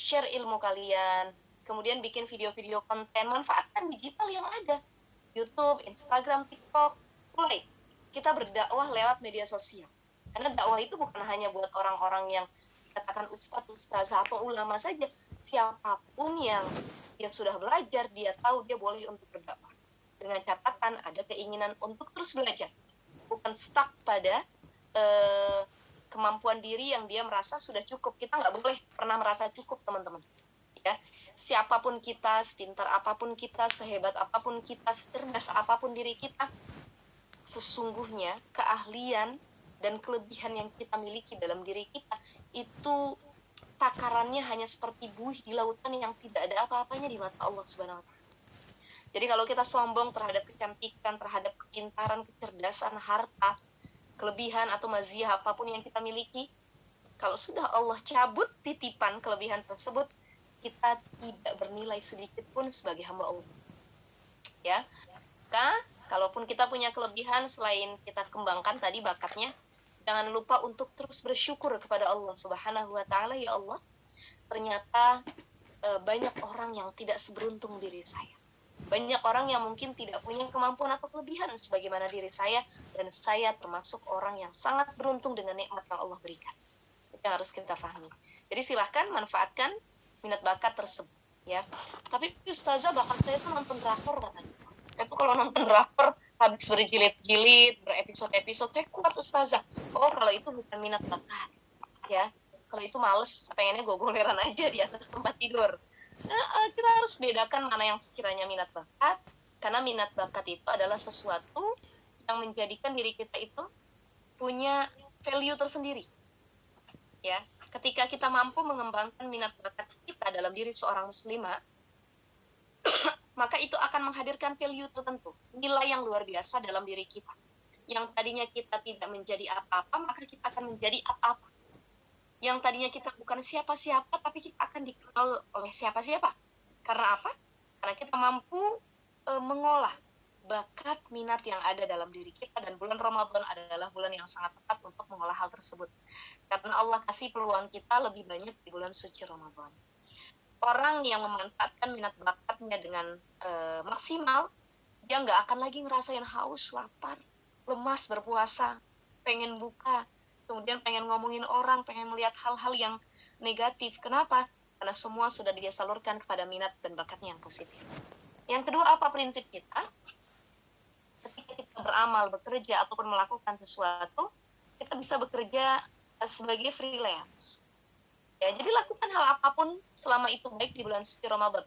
share ilmu kalian, kemudian bikin video-video konten, manfaatkan digital yang ada, YouTube, Instagram, TikTok, mulai kita berdakwah lewat media sosial. Karena dakwah itu bukan hanya buat orang-orang yang katakan ustadz, ustazah atau ulama saja, siapapun yang sudah belajar, dia tahu dia boleh untuk berdakwah. Dengan catatan ada keinginan untuk terus belajar, bukan stuck pada kemampuan diri yang dia merasa sudah cukup. Kita nggak boleh pernah merasa cukup, teman-teman. Ya, siapapun kita, sepintar apapun kita, sehebat apapun kita, secerdas apapun diri kita, sesungguhnya keahlian dan kelebihan yang kita miliki dalam diri kita itu takarannya hanya seperti buih di lautan yang tidak ada apa-apanya di mata Allah Subhanahu wa Ta'ala. Jadi kalau kita sombong terhadap kecantikan, terhadap kepintaran, kecerdasan, harta, kelebihan atau maziah apapun yang kita miliki, kalau sudah Allah cabut titipan kelebihan tersebut, kita tidak bernilai sedikit pun sebagai hamba Allah. Ya, kalaupun kita punya kelebihan, selain kita kembangkan tadi bakatnya, jangan lupa untuk terus bersyukur kepada Allah Subhanahu wa Ta'ala. Ya Allah, ternyata banyak orang yang tidak seberuntung diri saya. Banyak orang yang mungkin tidak punya kemampuan atau kelebihan sebagaimana diri saya, dan saya termasuk orang yang sangat beruntung dengan nikmat yang Allah berikan. Itu yang harus kita pahami. Jadi silahkan manfaatkan minat bakat tersebut, ya. Tapi ustazah, bakat saya tuh nonton drakor katanya. Saya tuh kalau nonton drakor habis berjilid-jilid, berepisode-episode, saya kuat ustazah. Oh, kalau itu bukan minat bakat, ya. Kalau itu males, pengennya gogoleran aja di atas tempat tidur. Nah, kita harus bedakan mana yang sekiranya minat bakat, karena minat bakat itu adalah sesuatu yang menjadikan diri kita itu punya value tersendiri. Ya, ketika kita mampu mengembangkan minat bakat kita dalam diri seorang muslimah, maka itu akan menghadirkan value tertentu, nilai yang luar biasa dalam diri kita. Yang tadinya kita tidak menjadi apa-apa, maka kita akan menjadi apa-apa. Yang tadinya kita bukan siapa-siapa, tapi kita akan dikenal oleh siapa-siapa. Karena apa? Karena kita mampu mengolah bakat minat yang ada dalam diri kita, dan bulan Ramadan adalah bulan yang sangat tepat untuk mengolah hal tersebut. Karena Allah kasih peluang kita lebih banyak di bulan suci Ramadan. Orang yang memanfaatkan minat bakatnya dengan maksimal, dia nggak akan lagi ngerasain haus, lapar, lemas berpuasa, pengen buka, kemudian pengen ngomongin orang, pengen melihat hal-hal yang negatif. Kenapa? Karena semua sudah dia salurkan kepada minat dan bakatnya yang positif. Yang kedua, apa prinsip kita? Ketika kita beramal, bekerja, ataupun melakukan sesuatu, kita bisa bekerja sebagai freelance. Ya, jadi lakukan hal apapun selama itu baik di bulan suci Ramadan.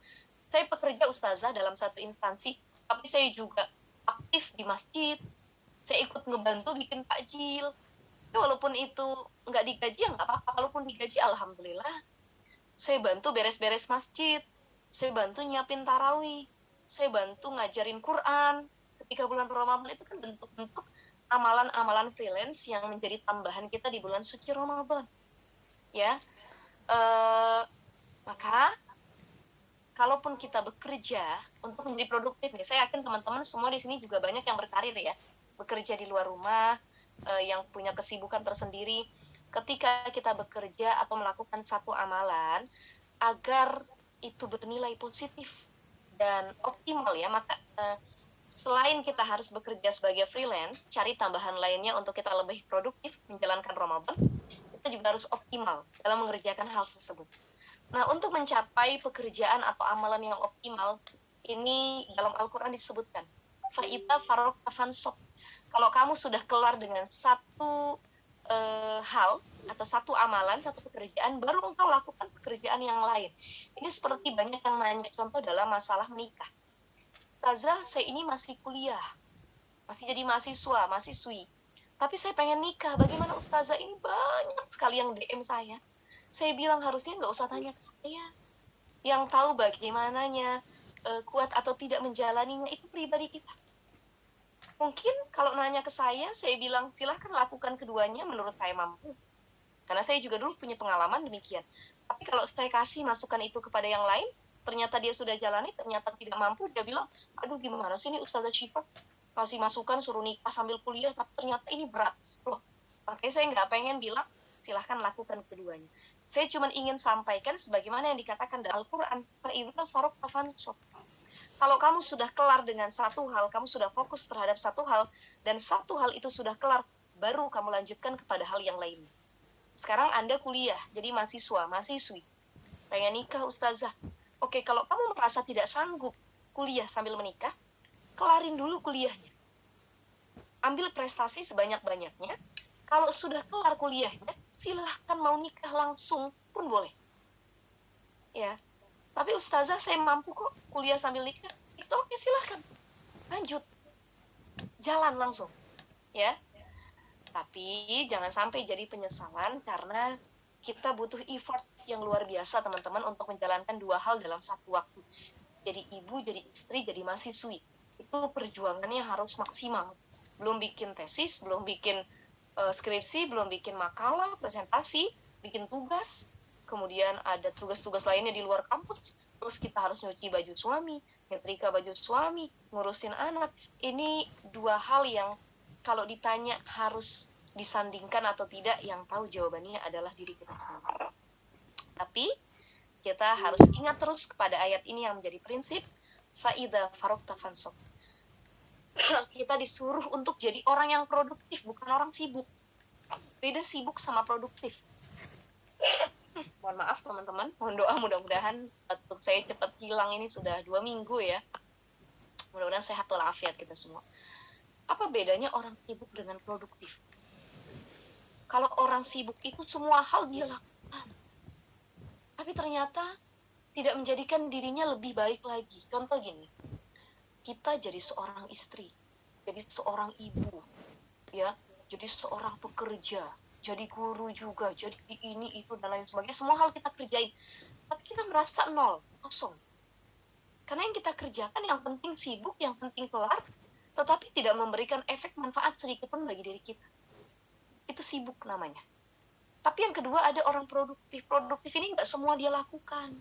Saya bekerja ustazah dalam satu instansi, tapi saya juga aktif di masjid. Saya ikut ngebantu bikin takjil. Walaupun itu nggak digaji, ya nggak apa-apa. Kalaupun digaji, alhamdulillah. Saya bantu beres-beres masjid. Saya bantu nyiapin tarawih. Saya bantu ngajarin Quran. Ketika bulan Ramadan itu kan bentuk-bentuk amalan-amalan freelance yang menjadi tambahan kita di bulan suci Ramadan. Ya, maka kalaupun kita bekerja untuk menjadi produktif nih, saya yakin teman-teman semua di sini juga banyak yang berkarir ya, bekerja di luar rumah, yang punya kesibukan tersendiri. Ketika kita bekerja atau melakukan satu amalan agar itu bernilai positif dan optimal ya, maka selain kita harus bekerja sebagai freelance, cari tambahan lainnya untuk kita lebih produktif menjalankan Ramadan, kita juga harus optimal dalam mengerjakan hal tersebut. Nah, untuk mencapai pekerjaan atau amalan yang optimal, ini dalam Al-Quran disebutkan, fa'ita farokta fansok. Kalau kamu sudah kelar dengan satu hal atau satu amalan, satu pekerjaan, baru engkau lakukan pekerjaan yang lain. Ini seperti banyak yang nanya, contoh dalam masalah menikah. Ustazah, saya ini masih kuliah, masih jadi mahasiswa, mahasiswi, tapi saya pengen nikah. Bagaimana ustazah? Ini banyak sekali yang DM saya. Saya bilang harusnya nggak usah tanya ke saya. Yang tahu bagaimananya kuat atau tidak menjalaninya itu pribadi kita. Mungkin kalau nanya ke saya bilang silahkan lakukan keduanya, menurut saya mampu. Karena saya juga dulu punya pengalaman demikian. Tapi kalau saya kasih masukan itu kepada yang lain, ternyata dia sudah jalani, ternyata tidak mampu, dia bilang, aduh gimana sih ini Ustazah Syifa kasih masukan suruh nikah sambil kuliah, tapi ternyata ini berat. Loh, makanya saya nggak pengen bilang silahkan lakukan keduanya. Saya cuma ingin sampaikan sebagaimana yang dikatakan dalam Al-Quran, فَإِذَا فَرَغْتَ فَانْصَبْ. Kalau kamu sudah kelar dengan satu hal, kamu sudah fokus terhadap satu hal, dan satu hal itu sudah kelar, baru kamu lanjutkan kepada hal yang lain. Sekarang Anda kuliah, jadi mahasiswa, mahasiswi, pengen nikah ustazah. Oke, kalau kamu merasa tidak sanggup kuliah sambil menikah, kelarin dulu kuliahnya. Ambil prestasi sebanyak-banyaknya. Kalau sudah kelar kuliahnya, silahkan mau nikah langsung pun boleh. Ya, tapi ustazah saya mampu kok kuliah sambil nikah. Itu oke, silahkan. Lanjut. Jalan langsung. Ya. Tapi jangan sampai jadi penyesalan karena kita butuh effort yang luar biasa teman-teman untuk menjalankan dua hal dalam satu waktu. Jadi ibu, jadi istri, jadi mahasiswi. Itu perjuangannya harus maksimal. Belum bikin tesis, belum bikin skripsi, belum bikin makalah, presentasi, bikin tugas, kemudian ada tugas-tugas lainnya di luar kampus, terus kita harus nyuci baju suami, nyetrika baju suami, ngurusin anak. Ini dua hal yang kalau ditanya harus disandingkan atau tidak, yang tahu jawabannya adalah diri kita sendiri. Tapi kita harus ingat terus kepada ayat ini yang menjadi prinsip, فَإِذَا فَرَغْتَ فَانْصَبْ. Kita disuruh untuk jadi orang yang produktif, bukan orang sibuk. Beda sibuk sama produktif. Mohon maaf teman-teman, mohon doa mudah-mudahan batuk saya cepat hilang, ini sudah 2 minggu ya. Mudah-mudahan sehat walafiat kita semua. Apa bedanya orang sibuk dengan produktif? Kalau orang sibuk itu semua hal dia lakukan, tapi ternyata tidak menjadikan dirinya lebih baik lagi. Contoh gini, kita jadi seorang istri, jadi seorang ibu, ya, jadi seorang pekerja, jadi guru juga, jadi ini, itu, dan lain sebagainya. Semua hal kita kerjain, tapi kita merasa nol, kosong. Karena yang kita kerjakan yang penting sibuk, yang penting kelar, tetapi tidak memberikan efek manfaat sedikit pun bagi diri kita. Itu sibuk namanya. Tapi yang kedua ada orang produktif. Produktif ini nggak semua dia lakukan.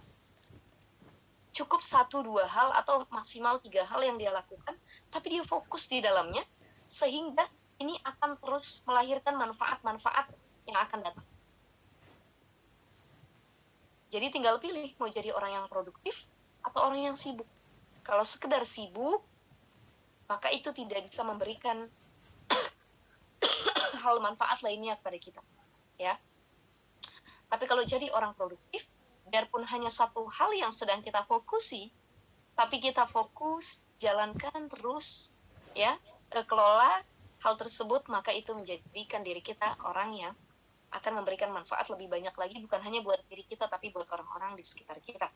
Cukup 1-2 hal atau maksimal 3 hal yang dia lakukan, tapi dia fokus di dalamnya, sehingga ini akan terus melahirkan manfaat-manfaat yang akan datang. Jadi tinggal pilih mau jadi orang yang produktif atau orang yang sibuk. Kalau sekedar sibuk, maka itu tidak bisa memberikan hal manfaat lainnya kepada kita, ya. Tapi kalau jadi orang produktif, biarpun hanya satu hal yang sedang kita fokusi, tapi kita fokus, jalankan terus, ya, kelola hal tersebut, maka itu menjadikan diri kita orang yang akan memberikan manfaat lebih banyak lagi, bukan hanya buat diri kita, tapi buat orang-orang di sekitar kita.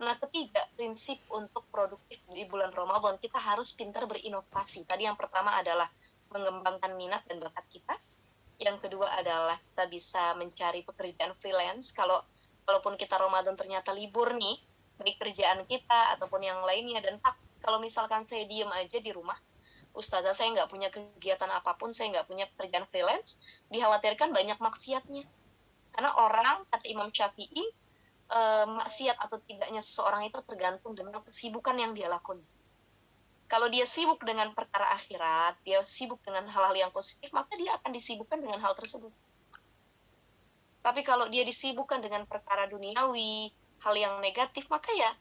Nah, ketiga, prinsip untuk produktif di bulan Ramadan, kita harus pintar berinovasi. Tadi yang pertama adalah mengembangkan minat dan bakat kita. Yang kedua adalah kita bisa mencari pekerjaan freelance. Kalaupun kita Ramadan ternyata libur nih, baik kerjaan kita ataupun yang lainnya, dan kalau misalkan saya diem aja di rumah, ustazah saya nggak punya kegiatan apapun, saya nggak punya pekerjaan freelance, dikhawatirkan banyak maksiatnya. Karena orang, kata Imam Syafi'i, maksiat atau tidaknya seseorang itu tergantung dengan kesibukan yang dia lakukan. Kalau dia sibuk dengan perkara akhirat, dia sibuk dengan hal-hal yang positif, maka dia akan disibukkan dengan hal tersebut. Tapi kalau dia disibukkan dengan perkara duniawi, hal yang negatif, maka ya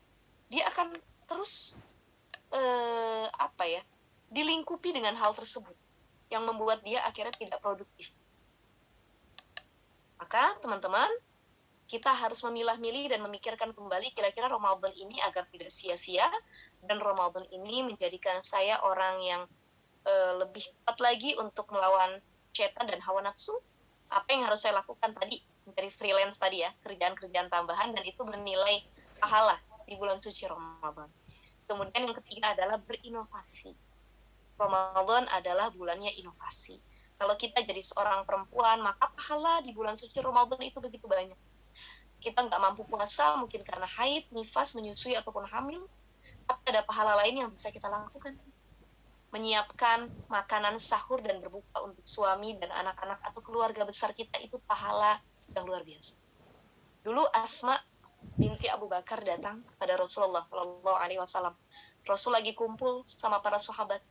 dia akan terus dilingkupi dengan hal tersebut yang membuat dia akhirnya tidak produktif. Maka teman-teman, kita harus memilah-milih dan memikirkan kembali kira-kira Ramadan ini agar tidak sia-sia, dan Ramadan ini menjadikan saya orang yang lebih kuat lagi untuk melawan setan dan hawa nafsu. Apa yang harus saya lakukan tadi, dari freelance tadi ya, kerjaan-kerjaan tambahan, dan itu bernilai pahala di bulan suci Ramadan. Kemudian yang ketiga adalah berinovasi. Ramadan adalah bulannya inovasi. Kalau kita jadi seorang perempuan, maka pahala di bulan suci Ramadan itu begitu banyak. Kita nggak mampu puasa, mungkin karena haid, nifas, menyusui, ataupun hamil, tapi ada pahala lain yang bisa kita lakukan. Menyiapkan makanan sahur dan berbuka untuk suami dan anak-anak atau keluarga besar kita, itu pahala yang luar biasa. Dulu Asma binti Abu Bakar datang kepada Rasulullah SAW. Rasul lagi kumpul sama para sahabat.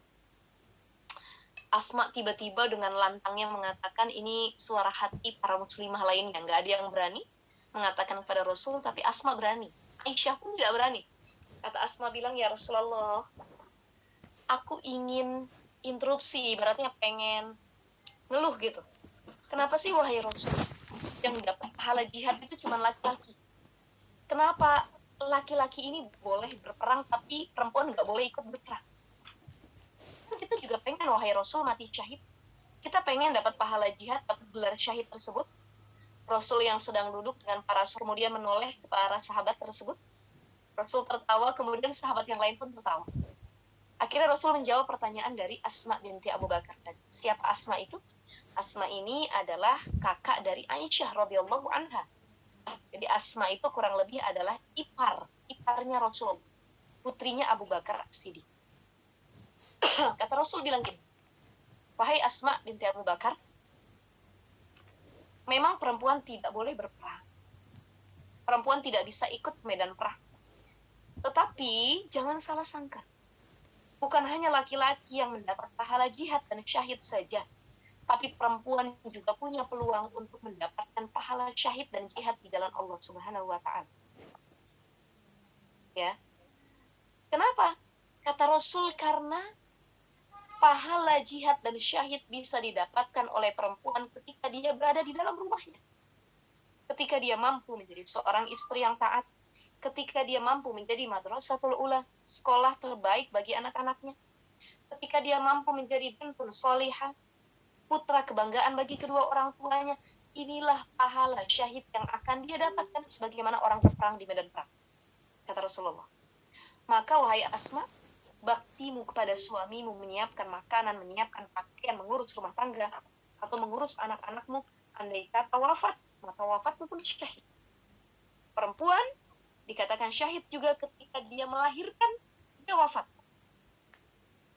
Asma tiba-tiba dengan lantangnya mengatakan, ini suara hati para muslimah lainnya, nggak ada yang berani. mengatakan kepada Rasul, tapi Asma berani. Aisyah pun tidak berani. Kata Asma bilang, ya Rasulullah, aku ingin interupsi, ibaratnya pengen ngeluh gitu. Kenapa sih wahai Rasul, yang dapat pahala jihad itu cuma laki-laki? Kenapa laki-laki ini boleh berperang tapi perempuan nggak boleh ikut berperang? Kita juga pengen wahai Rasul mati syahid. Kita pengen dapat pahala jihad, dapat gelar syahid tersebut. Rasul yang sedang duduk dengan para sahabat kemudian menoleh ke para sahabat tersebut. Rasul tertawa, kemudian sahabat yang lain pun tertawa. Akhirnya Rasul menjawab pertanyaan dari Asma binti Abu Bakar. Siapa Asma itu? Asma ini adalah kakak dari Aisyah radhiyallahu anha. Jadi Asma itu kurang lebih adalah iparnya Rasul, putrinya Abu Bakar As-Siddiq. Kata Rasul bilang gini, wahai Asma binti Abu Bakar, memang perempuan tidak boleh berperang. Perempuan tidak bisa ikut medan perang. Tetapi jangan salah sangka. Bukan hanya laki-laki yang mendapat pahala jihad dan syahid saja, tapi perempuan juga punya peluang untuk mendapatkan pahala syahid dan jihad di jalan Allah Subhanahu wa taala. Ya. Kenapa? Kata Rasul, karena pahala jihad dan syahid bisa didapatkan oleh perempuan ketika dia berada di dalam rumahnya. Ketika dia mampu menjadi seorang istri yang taat, ketika dia mampu menjadi madrasatul ula, sekolah terbaik bagi anak-anaknya, ketika dia mampu menjadi bintun solihah, putra kebanggaan bagi kedua orang tuanya, inilah pahala syahid yang akan dia dapatkan sebagaimana orang berperang di medan perang. Kata Rasulullah. Maka wahai Asma, baktimu kepada suamimu, menyiapkan makanan, menyiapkan pakaian, mengurus rumah tangga, atau mengurus anak-anakmu, andai kata wafat, maka wafatmu pun syahid. Perempuan dikatakan syahid juga ketika dia melahirkan, dia wafat.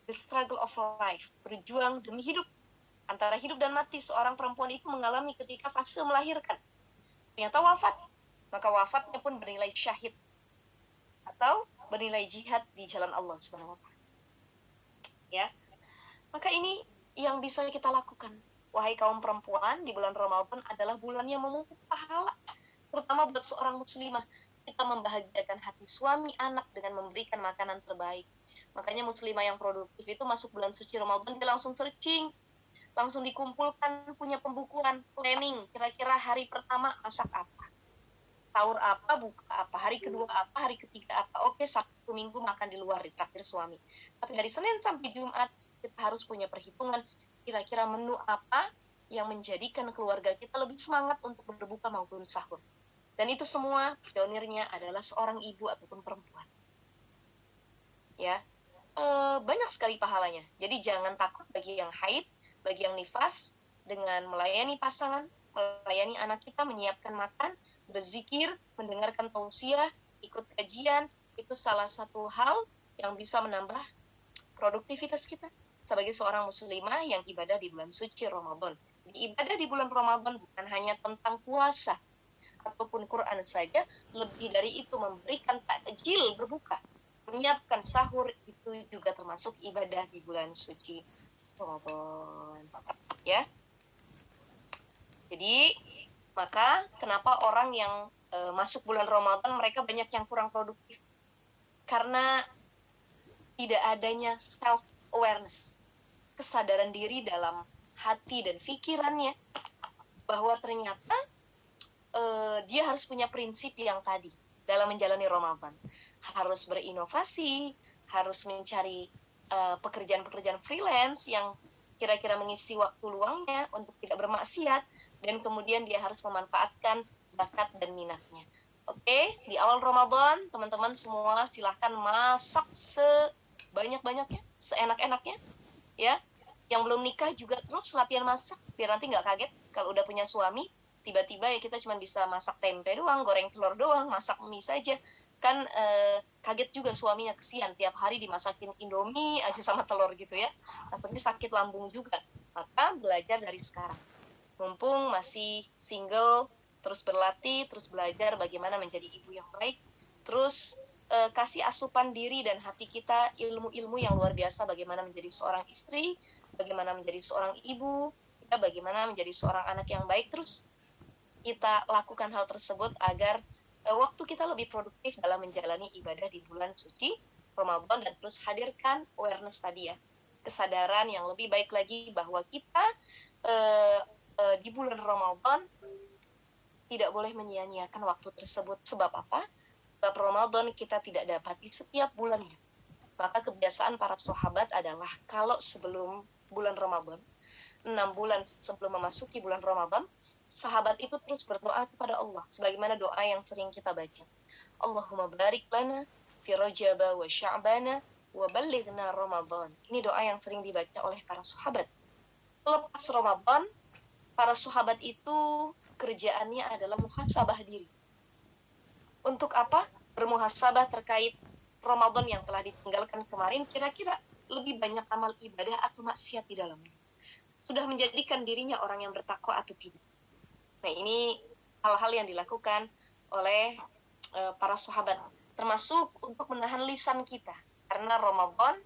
The struggle of life, berjuang demi hidup. Antara hidup dan mati seorang perempuan itu mengalami ketika fase melahirkan. Ternyata wafat, maka wafatnya pun bernilai syahid atau bernilai jihad di jalan Allah Subhanahu wa taala. Ya. Maka ini yang bisa kita lakukan. Wahai kaum perempuan, di bulan Ramadan adalah bulan yang memupuk pahala, terutama buat seorang muslimah. Kita membahagiakan hati suami, anak dengan memberikan makanan terbaik. Makanya muslimah yang produktif itu masuk bulan suci Ramadan, dia langsung searching, langsung dikumpulkan, punya pembukuan, planning, kira-kira hari pertama masak apa, sahur apa, buka apa, hari kedua apa, hari ketiga apa. Oke, Sabtu Minggu makan di luar, ditraktir suami. Tapi dari Senin sampai Jumat, kita harus punya perhitungan, kira-kira menu apa yang menjadikan keluarga kita lebih semangat untuk berbuka maupun sahur. Dan itu semua pionirnya adalah seorang ibu ataupun perempuan. Ya, banyak sekali pahalanya. Jadi jangan takut bagi yang haid, bagi yang nifas, dengan melayani pasangan, melayani anak kita, menyiapkan makan, berzikir, mendengarkan tausiah, ikut kajian, itu salah satu hal yang bisa menambah produktivitas kita sebagai seorang muslimah yang ibadah di bulan suci Ramadan. Ibadah di bulan Ramadan bukan hanya tentang puasa ataupun Quran saja, lebih dari itu memberikan takjil berbuka, menyiapkan sahur, itu juga termasuk ibadah di bulan suci Ramadan. Ya. Jadi, maka kenapa orang yang masuk bulan Ramadan mereka banyak yang kurang produktif? Karena tidak adanya self awareness, kesadaran diri dalam hati dan pikirannya bahwa ternyata dia harus punya prinsip yang tadi dalam menjalani Ramadan. Harus berinovasi, harus mencari pekerjaan-pekerjaan freelance yang kira-kira mengisi waktu luangnya untuk tidak bermaksiat, dan kemudian dia harus memanfaatkan bakat dan minatnya. Oke, di awal Ramadan, teman-teman semua silahkan masak sebanyak-banyaknya, seenak-enaknya, ya. Yang belum nikah juga terus latihan masak, biar nanti nggak kaget kalau udah punya suami, tiba-tiba ya kita cuma bisa masak tempe doang, goreng telur doang, masak mie saja. Kan kaget juga suaminya, kesian tiap hari dimasakin Indomie aja sama telur gitu ya. Takutnya sakit lambung juga. Maka belajar dari sekarang. Mumpung masih single, terus berlatih, terus belajar bagaimana menjadi ibu yang baik. Terus kasih asupan diri dan hati kita ilmu-ilmu yang luar biasa, bagaimana menjadi seorang istri, bagaimana menjadi seorang ibu, ya, bagaimana menjadi seorang anak yang baik. Terus kita lakukan hal tersebut agar waktu kita lebih produktif dalam menjalani ibadah di bulan suci Ramadan, dan terus hadirkan awareness tadi ya, kesadaran yang lebih baik lagi bahwa kita di bulan Ramadan tidak boleh menyia-nyiakan waktu tersebut. Sebab apa? Sebab Ramadan kita tidak dapati setiap bulannya. Maka kebiasaan para sahabat adalah kalau sebelum bulan Ramadan, 6 bulan sebelum memasuki bulan Ramadan, sahabat itu terus berdoa kepada Allah, sebagaimana doa yang sering kita baca. Allahumma barik lana fi Rajaba wa Sya'bana wa ballighna Ramadan. Ini doa yang sering dibaca oleh para sahabat. Lepas Ramadan, para sahabat itu kerjaannya adalah muhasabah diri. Untuk apa? Bermuhasabah terkait Ramadan yang telah ditinggalkan kemarin, kira-kira lebih banyak amal ibadah atau maksiat di dalamnya. Sudah menjadikan dirinya orang yang bertakwa atau tidak. Nah, ini hal-hal yang dilakukan oleh para sahabat, termasuk untuk menahan lisan kita, karena Ramadan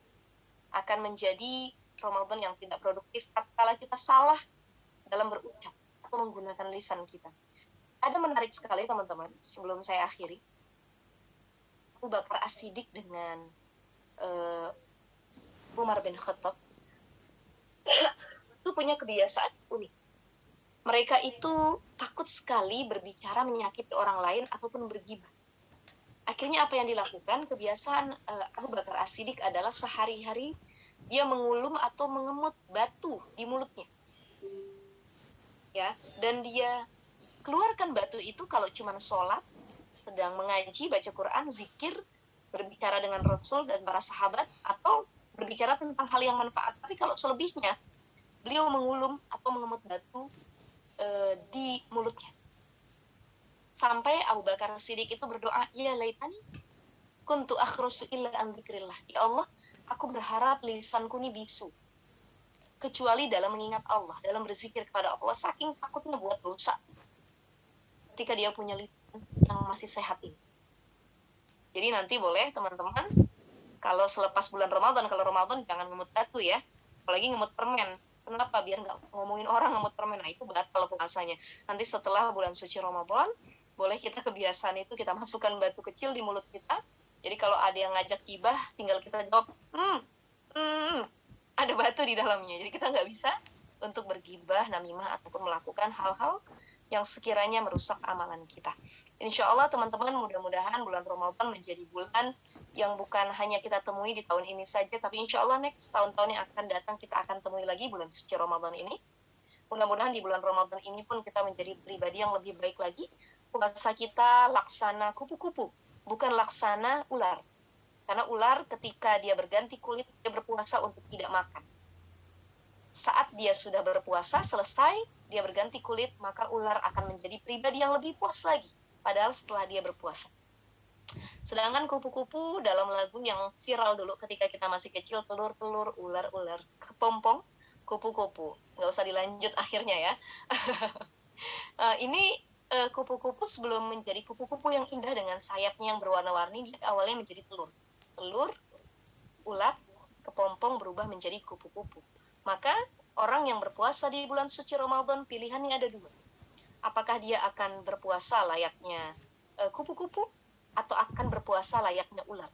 akan menjadi Ramadan yang tidak produktif tatkala kita salah dalam berucap atau menggunakan lisan kita. Ada menarik sekali teman-teman, sebelum saya akhiri, Abu Bakar As-Siddiq dengan Umar bin Khattab itu punya kebiasaan unik. Mereka itu takut sekali berbicara menyakiti orang lain ataupun bergibah. Akhirnya apa yang dilakukan? Kebiasaan Abu Bakar As-Siddiq adalah sehari-hari dia mengulum atau mengemut batu di mulutnya. Ya, dan dia keluarkan batu itu kalau cuma sholat, sedang mengaji, baca Quran, zikir, berbicara dengan Rasul dan para sahabat, atau berbicara tentang hal yang manfaat. Tapi kalau selebihnya, beliau mengulum atau mengemut batu di mulutnya. Sampai Abu Bakar Siddiq itu berdoa, ya laitani kuntu akhrusu illa an dzikrillah. Ya Allah, aku berharap lisanku ini bisu, kecuali dalam mengingat Allah, dalam berzikir kepada Allah, saking takutnya buat dosa ketika dia punya lisan yang masih sehat ini. Jadi nanti boleh teman-teman, kalau selepas bulan Ramadan, kalau Ramadan jangan ngemut batu ya, apalagi ngemut permen. Kenapa? Biar nggak ngomongin orang ngemut permen. Nah, itu batal puasanya. Nanti setelah bulan suci Ramadan, boleh kita kebiasaan itu kita masukkan batu kecil di mulut kita. Jadi kalau ada yang ngajak gibah, tinggal kita jawab, ada batu di dalamnya. Jadi kita nggak bisa untuk bergibah, namimah, ataupun melakukan hal-hal yang sekiranya merusak amalan kita. Insya Allah teman-teman, mudah-mudahan bulan Ramadan menjadi bulan yang bukan hanya kita temui di tahun ini saja, tapi insya Allah next tahun-tahun yang akan datang kita akan temui lagi bulan suci Ramadan ini. Mudah-mudahan di bulan Ramadan ini pun kita menjadi pribadi yang lebih baik lagi. Puasa kita laksana kupu-kupu, bukan laksana ular. Karena ular ketika dia berganti kulit, dia berpuasa untuk tidak makan. Saat dia sudah berpuasa, selesai, dia berganti kulit, maka ular akan menjadi pribadi yang lebih puas lagi. Padahal setelah dia berpuasa. Sedangkan kupu-kupu dalam lagu yang viral dulu ketika kita masih kecil, telur-telur, ular-ular, kepompong, kupu-kupu. Nggak usah dilanjut akhirnya ya. Ini kupu-kupu sebelum menjadi kupu-kupu yang indah dengan sayapnya yang berwarna-warni, dia awalnya menjadi telur. Telur, ulat, kepompong berubah menjadi kupu-kupu. Maka orang yang berpuasa di bulan suci Ramadan, pilihannya ada dua. Apakah dia akan berpuasa layaknya kupu-kupu atau akan berpuasa layaknya ular?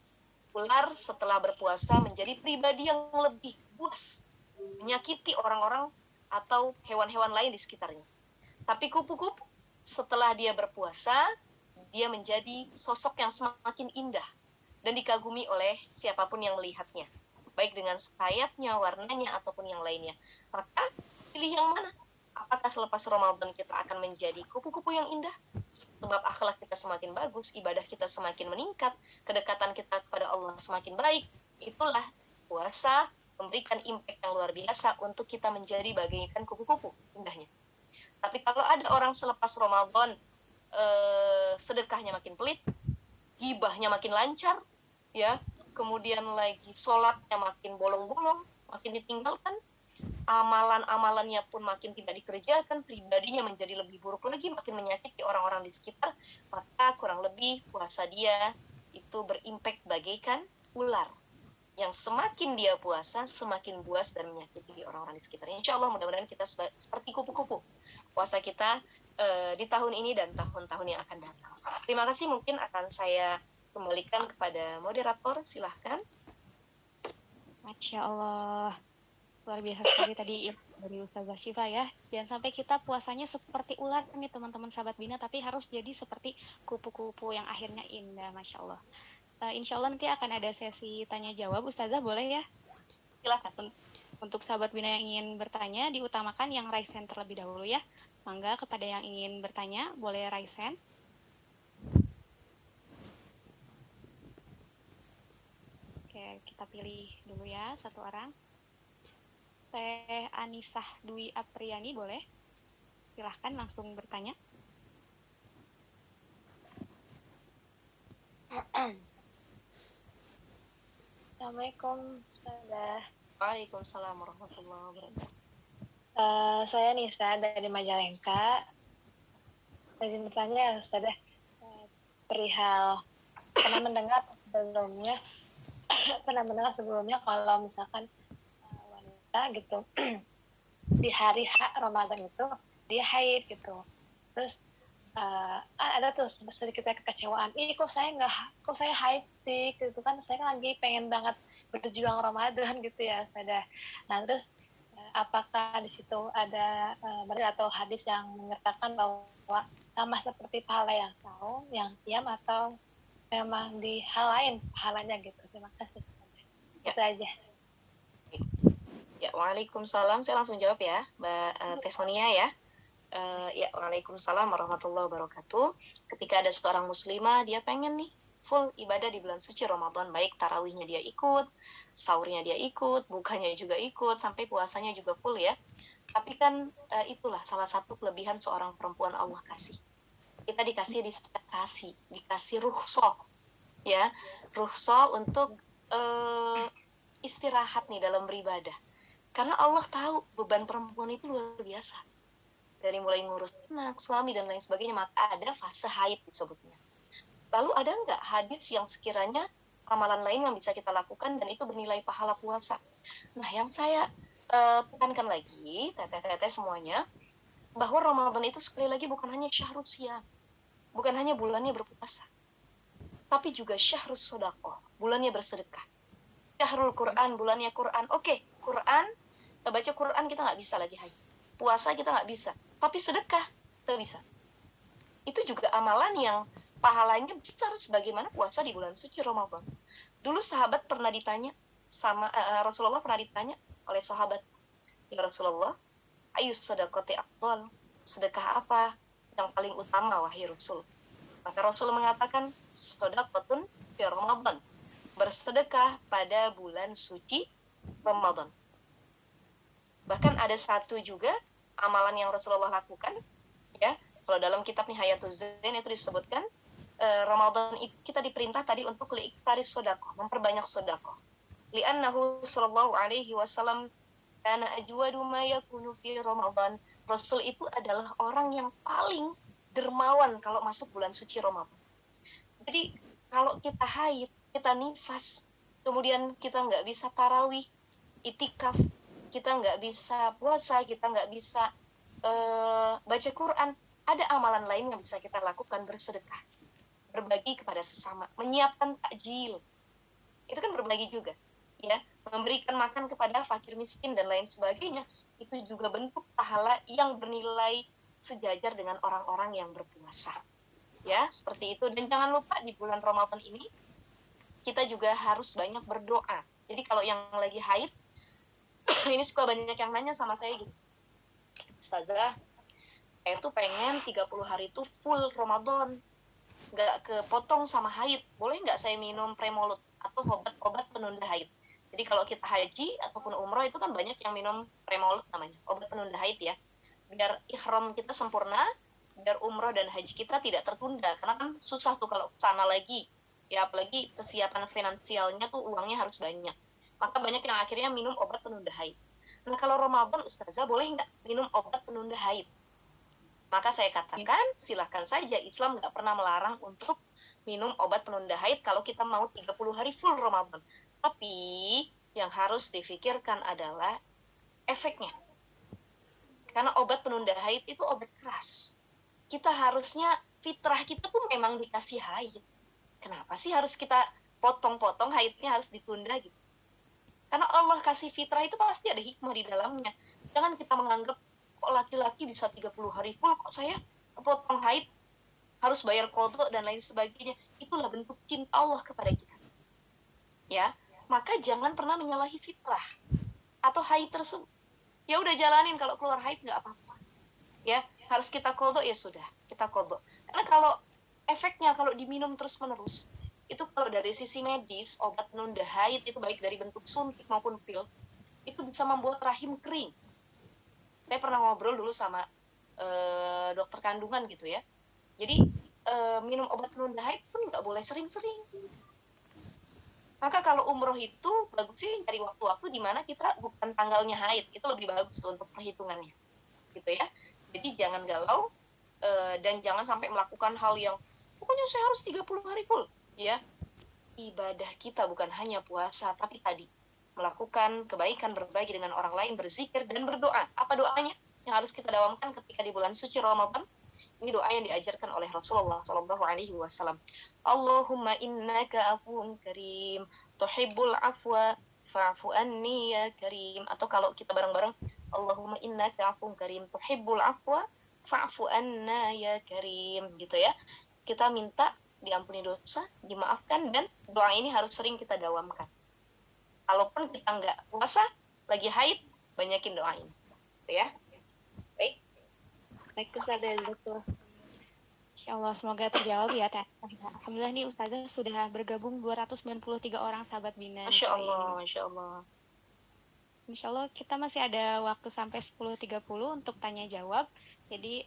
Ular setelah berpuasa menjadi pribadi yang lebih puas, menyakiti orang-orang atau hewan-hewan lain di sekitarnya. Tapi kupu-kupu setelah dia berpuasa, dia menjadi sosok yang semakin indah dan dikagumi oleh siapapun yang melihatnya, baik dengan sayapnya, warnanya, ataupun yang lainnya. Maka pilih yang mana? Apakah selepas Ramadan kita akan menjadi kupu-kupu yang indah? Sebab akhlak kita semakin bagus, ibadah kita semakin meningkat, kedekatan kita kepada Allah semakin baik. Itulah puasa memberikan impact yang luar biasa untuk kita menjadi bagaikan kupu-kupu indahnya. Tapi kalau ada orang selepas Ramadan sedekahnya makin pelit, gibahnya makin lancar, ya, kemudian lagi sholatnya makin bolong-bolong, makin ditinggalkan, amalan-amalannya pun makin tidak dikerjakan, pribadinya menjadi lebih buruk lagi, makin menyakiti orang-orang di sekitar, maka kurang lebih puasa dia itu berimpact bagaikan ular yang semakin dia puasa semakin buas dan menyakiti orang-orang di sekitarnya. Insya Allah mudah-mudahan kita seperti kupu-kupu, puasa kita di tahun ini dan tahun-tahun yang akan datang. Terima kasih, mungkin akan saya kembalikan kepada moderator, silahkan. Masya Allah, luar biasa sekali tadi dari Ustazah Syifa ya. Jangan sampai kita puasanya seperti ular nih teman-teman sahabat Bina, tapi harus jadi seperti kupu-kupu yang akhirnya indah, Masya Allah. Insya Allah nanti akan ada sesi tanya jawab, Ustazah boleh ya? Silahkan. Untuk sahabat Bina yang ingin bertanya, diutamakan yang raise hand terlebih dahulu ya. Mangga kepada yang ingin bertanya, boleh raise hand. Oke, kita pilih dulu ya satu orang. Teh Anisah Dwi Apriani, boleh? Silahkan langsung bertanya. Assalamualaikum, Ustazah. Waalaikumsalam warahmatullahi wabarakatuh. Saya Nisa dari Majalengka. Saya ingin bertanya, Ustazah, perihal pernah mendengar sebelumnya kalau misalkan wanita gitu di hari Ramadan itu dia haid gitu. Terus ada tuh sedikit kekecewaan. Kok saya haid sih gitu kan, saya kan lagi pengen banget berjuang Ramadan gitu ya Ustazah. Nah terus apakah di situ ada atau hadis yang menyertakan bahwa sama seperti pahala yang saum, yang siam, atau memang di hal lain pahalanya gitu? Terima kasih. Ya. Itu aja. Ya, waalaikumsalam. Saya langsung jawab ya, Mbak Tesonia ya. Ya, waalaikumsalam warahmatullahi wabarakatuh. Ketika ada seorang muslimah, dia pengen nih full ibadah di bulan suci Ramadan, baik tarawihnya dia ikut, sahurnya dia ikut, bukanya juga ikut, sampai puasanya juga full ya. Tapi kan itulah salah satu kelebihan seorang perempuan Allah kasih. Kita dikasih dispensasi, dikasih rukhsah, ya, rukhsah untuk istirahat nih dalam beribadah. Karena Allah tahu beban perempuan itu luar biasa. Dari mulai ngurus anak, suami, dan lain sebagainya, maka ada fase haid disebutnya. Lalu ada nggak hadis yang sekiranya amalan lain yang bisa kita lakukan dan itu bernilai pahala puasa? Nah, yang saya tekankan lagi, teteh-teteh semuanya, bahwa Ramadan itu sekali lagi bukan hanya syahrul siyam, bukan hanya bulannya berpuasa, tapi juga syahrul sodaqoh, bulannya bersedekah. Syahrul Quran, bulannya Quran. Oke, Quran, kita baca Quran kita nggak bisa lagi haid. Puasa kita nggak bisa, tapi sedekah kita bisa. Itu juga amalan yang pahalanya besar sebagaimana puasa di bulan suci Ramadan. Dulu sahabat pernah ditanya sama Rasulullah pernah ditanya oleh sahabat, ya Rasulullah, ayus sedekati afdal, sedekah apa yang paling utama wahai Rasul? Maka Rasul mengatakan sedekatun fi Ramadan, bersedekah pada bulan suci Ramadan. Bahkan ada satu juga amalan yang Rasulullah lakukan, ya, kalau dalam kitab Nihayatul Zain itu disebutkan Ramadan itu kita diperintah tadi untuk liiktaris sedekah, memperbanyak sedekah. Li'annahu sallallahu alaihi wasallam kana ajwadu ma yakunu fi Ramadan. Rasul itu adalah orang yang paling dermawan kalau masuk bulan suci Ramadan. Jadi kalau kita haid, kita nifas, kemudian kita nggak bisa tarawih, itikaf, kita nggak bisa puasa, kita nggak bisa baca Quran, ada amalan lain yang bisa kita lakukan, bersedekah, berbagi kepada sesama, menyiapkan takjil, itu kan berbagi juga, ya, memberikan makan kepada fakir miskin dan lain sebagainya, itu juga bentuk pahala yang bernilai sejajar dengan orang-orang yang berpuasa, ya, seperti itu. Dan jangan lupa di bulan Ramadan ini kita juga harus banyak berdoa. Jadi kalau yang lagi haid, ini suka banyak yang nanya sama saya gitu, Ustazah, saya tuh pengen 30 hari itu full Ramadan, nggak kepotong sama haid, boleh nggak saya minum Premolud atau obat penunda haid? Jadi kalau kita haji ataupun umroh itu kan banyak yang minum Premolud namanya, obat penunda haid ya, biar ihram kita sempurna, biar umroh dan haji kita tidak tertunda, karena kan susah tuh kalau kesana lagi, ya apalagi kesiapan finansialnya tuh uangnya harus banyak, maka banyak yang akhirnya minum obat penunda haid. Nah kalau Ramadan, Ustazah boleh nggak minum obat penunda haid? Maka saya katakan silahkan saja, Islam nggak pernah melarang untuk minum obat penunda haid kalau kita mau 30 hari full Ramadan. Tapi yang harus difikirkan adalah efeknya. Karena obat penunda haid itu obat keras. kita harusnya fitrah kita tuh memang dikasih haid. Kenapa sih harus kita potong-potong haidnya, harus ditunda gitu? Karena Allah kasih fitrah itu pasti ada hikmah di dalamnya. Jangan kita menganggap kok laki-laki bisa 30 hari full, kok saya potong haid harus bayar qadha dan lain sebagainya. Itulah bentuk cinta Allah kepada kita. Ya, maka jangan pernah menyalahi fitrah atau haid tersebut. Ya udah jalanin, kalau keluar haid nggak apa-apa. Ya, harus kita qadha, ya sudah, kita qadha. Karena kalau efeknya kalau diminum terus-menerus, itu kalau dari sisi medis, obat penunda haid itu baik dari bentuk suntik maupun pil, itu bisa membuat rahim kering. Saya pernah ngobrol dulu sama dokter kandungan gitu ya. Jadi minum obat penunda haid pun nggak boleh sering-sering. Maka kalau umroh itu bagus sih dari waktu-waktu di mana kita bukan tanggalnya haid, itu lebih bagus tuh untuk perhitungannya, gitu ya. Jadi jangan galau dan jangan sampai melakukan hal yang pokoknya saya harus 30 hari full, ya. Ibadah kita bukan hanya puasa, tapi tadi melakukan kebaikan, berbagi dengan orang lain, berzikir dan berdoa. Apa doanya yang harus kita dawamkan ketika di bulan suci Ramadan? Ini doa yang diajarkan oleh Rasulullah SAW. Allahumma innaka afuwun karim, tuhibbul afwa fa'fu anni ya karim. Atau kalau kita bareng-bareng, Allahumma innaka afuwun karim, tuhibbul afwa fa'fu anna ya karim, gitu ya. Kita minta diampuni dosa, dimaafkan, dan doa ini harus sering kita dawamkan. Kalaupun kita nggak puasa, lagi haid, banyakin doa ini, gitu ya. Baik. Baik Ustazah, betul. Insya Allah semoga terjawab ya Teh. Alhamdulillah nih Ustazah sudah bergabung 293 orang sahabat Bina. Masya Allah, Masya Allah. Insya Allah kita masih ada waktu sampai 10.30 untuk tanya jawab. Jadi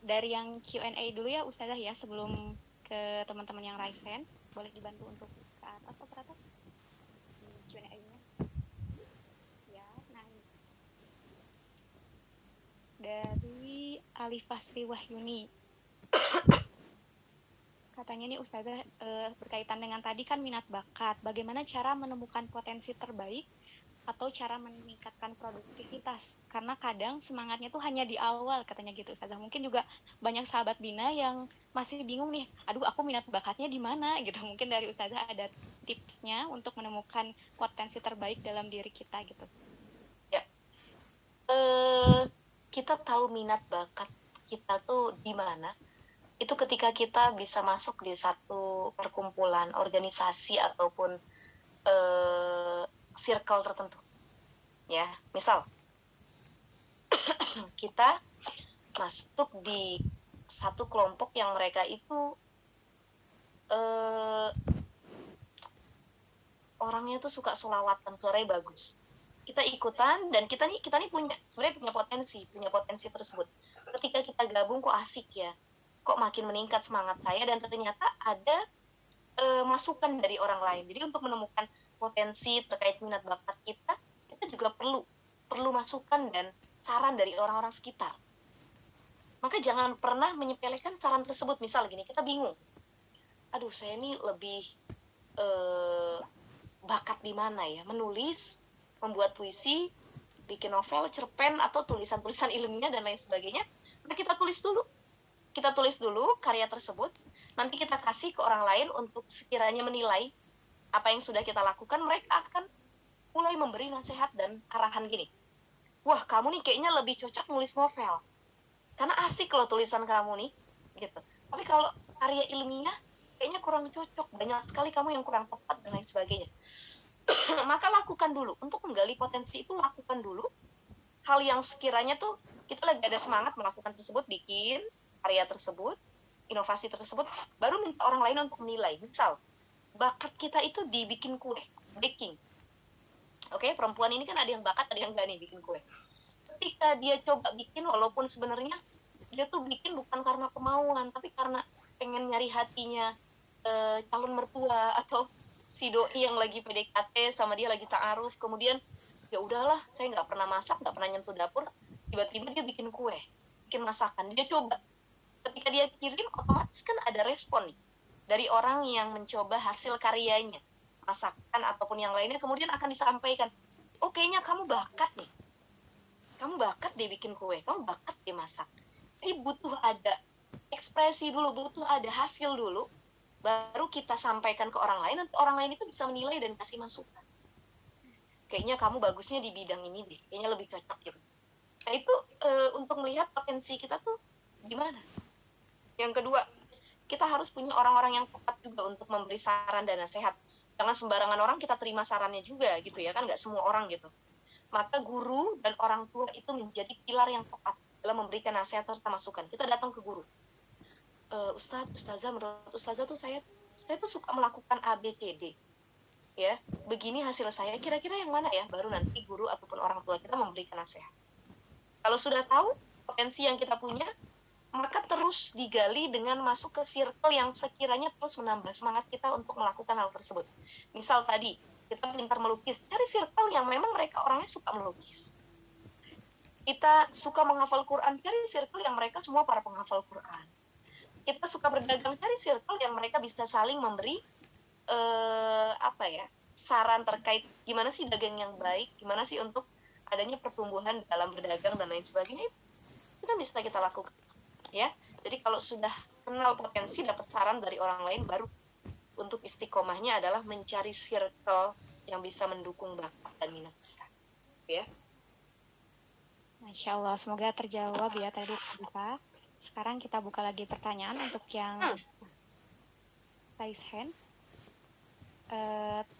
dari yang Q&A dulu ya Ustazah ya, sebelum ke teman-teman yang raise hand. Boleh dibantu untuk ke atas operator Q&A-nya. Ya, nah ini. Dari Alifah Sri Wahyuni. Katanya nih Ustazah berkaitan dengan tadi kan minat bakat. Bagaimana cara menemukan potensi terbaik atau cara meningkatkan produktivitas? Karena kadang semangatnya tuh hanya di awal katanya gitu Ustazah. Mungkin juga banyak sahabat Bina yang masih bingung nih, aduh aku minat bakatnya di mana gitu. Mungkin dari Ustazah ada tipsnya untuk menemukan potensi terbaik dalam diri kita gitu. Ya. Kita tahu minat bakat kita tuh di mana, itu ketika kita bisa masuk di satu perkumpulan, organisasi ataupun circle tertentu. Ya, misal kita masuk di satu kelompok yang mereka itu orangnya tuh suka sholawatan, suaranya bagus. Kita ikutan dan kita nih sebenarnya punya potensi tersebut. Ketika kita gabung kok asik ya, kok makin meningkat semangat saya, dan ternyata ada masukan dari orang lain. Jadi untuk menemukan potensi terkait minat bakat kita juga perlu masukan dan saran dari orang-orang sekitar. Maka jangan pernah menyepelekan saran tersebut. Misal gini, kita bingung, aduh saya ini lebih bakat di mana ya, menulis, membuat puisi, bikin novel, cerpen, atau tulisan-tulisan ilmiah dan lain sebagainya. Nah, kita tulis dulu karya tersebut, nanti kita kasih ke orang lain untuk sekiranya menilai apa yang sudah kita lakukan. Mereka akan mulai memberi nasihat dan arahan gini, wah kamu nih kayaknya lebih cocok nulis novel, karena asik loh tulisan kamu nih, gitu. Tapi kalau karya ilmiah kayaknya kurang cocok, banyak sekali kamu yang kurang tepat dan lain sebagainya. Maka lakukan dulu, untuk menggali potensi itu lakukan dulu hal yang sekiranya tuh kita lagi ada semangat melakukan tersebut, bikin karya tersebut, inovasi tersebut, baru minta orang lain untuk menilai. Misal bakat kita itu dibikin kue, baking. Oke, perempuan ini kan ada yang bakat, ada yang enggak nih bikin kue. Ketika dia coba bikin, walaupun sebenarnya dia tuh bikin bukan karena kemauan, tapi karena pengen nyari hatinya calon mertua atau si doi yang lagi PDKT sama dia, lagi ta'aruf, kemudian ya udahlah saya nggak pernah masak, nggak pernah nyentuh dapur, tiba-tiba dia bikin kue, bikin masakan, dia coba. Ketika dia kirim, otomatis kan ada respon nih dari orang yang mencoba hasil karyanya, masakan ataupun yang lainnya, kemudian akan disampaikan, oh kayaknya kamu bakat nih, kamu bakat deh bikin kue, kamu bakat deh masak. Jadi butuh ada ekspresi dulu, butuh ada hasil dulu, baru kita sampaikan ke orang lain, nanti orang lain itu bisa menilai dan kasih masukan. Kayaknya kamu bagusnya di bidang ini deh, kayaknya lebih cocok gitu. Nah itu untuk melihat potensi kita tuh gimana. Yang kedua, kita harus punya orang-orang yang tepat juga untuk memberi saran dan nasihat. Jangan sembarangan orang kita terima sarannya juga gitu ya, kan nggak semua orang gitu. Maka guru dan orang tua itu menjadi pilar yang tepat dalam memberikan nasihat serta masukan. Kita datang ke guru. Ustadz, Ustazah, menurut Ustazah tuh saya tuh suka melakukan A, B, C, D. Ya, begini hasil saya, kira-kira yang mana ya? Baru nanti guru ataupun orang tua kita memberikan nasihat. Kalau sudah tahu potensi yang kita punya, maka terus digali dengan masuk ke circle yang sekiranya terus menambah semangat kita untuk melakukan hal tersebut. Misal tadi, kita pintar melukis, cari circle yang memang mereka orangnya suka melukis. Kita suka menghafal Quran, cari circle yang mereka semua para penghafal Quran. Kita suka berdagang, cari circle yang mereka bisa saling memberi saran terkait gimana sih dagang yang baik, gimana sih untuk adanya pertumbuhan dalam berdagang dan lain sebagainya. Itu kan bisa kita lakukan, ya. Jadi kalau sudah kenal potensi, dapat saran dari orang lain, baru untuk istiqomahnya adalah mencari circle yang bisa mendukung bakat dan minat kita, ya. Masya Allah, semoga terjawab ya tadi kita. Sekarang kita buka lagi pertanyaan untuk yang raise hand.